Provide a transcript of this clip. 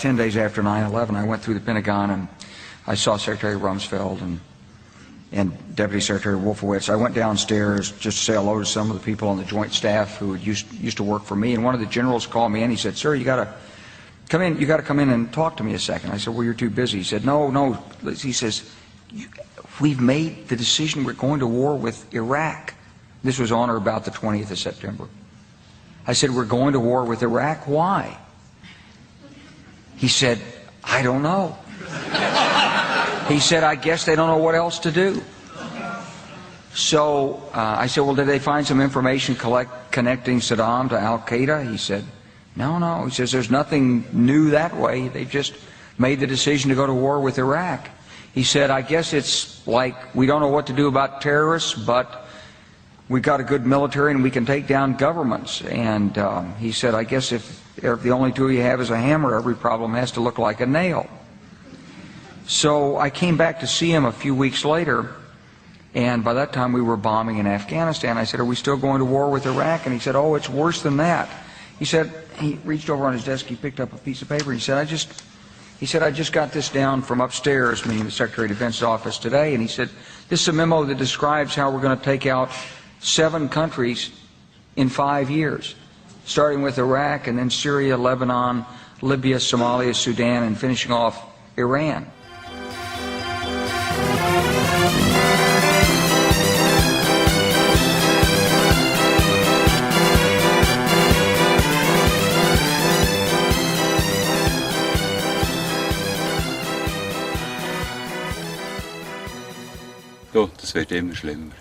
10 days after 9/11, I went through the Pentagon and I saw Secretary Rumsfeld and Deputy Secretary Wolfowitz. I went downstairs just to say hello to some of the people on the Joint Staff who used to work for me, and one of the generals called me in. He said, "Sir, you got to come in. You got to come in and talk to me a second." I said, "Well, you're too busy." He said, "No." He says, "We've made the decision. We're going to war with Iraq." This was on or about the 20th of September. I said, "We're going to war with Iraq. Why?" He said, "I don't know." He said, "I guess they don't know what else to do." So I said, "Well, did they find some information connecting Saddam to Al-Qaeda?" He said, No. He says, "There's nothing new that way. They just made the decision to go to war with Iraq." He said, "I guess it's like we don't know what to do about terrorists, but we've got a good military and we can take down governments." And he said, "I guess if the only tool you have is a hammer, every problem has to look like a nail." So I came back to see him a few weeks later, and by that time we were bombing in Afghanistan. I said, "Are we still going to war with Iraq?" And he said, "Oh, it's worse than that." He said, he reached over on his desk, he picked up a piece of paper, and he said, I just got this down from upstairs," meaning the Secretary of Defense's office today, and he said, "This is a memo that describes how we're going to take out 7 countries in 5 years, starting with Iraq and then Syria, Lebanon, Libya, Somalia, Sudan, and finishing off Iran." Ja, das wird immer schlimmer.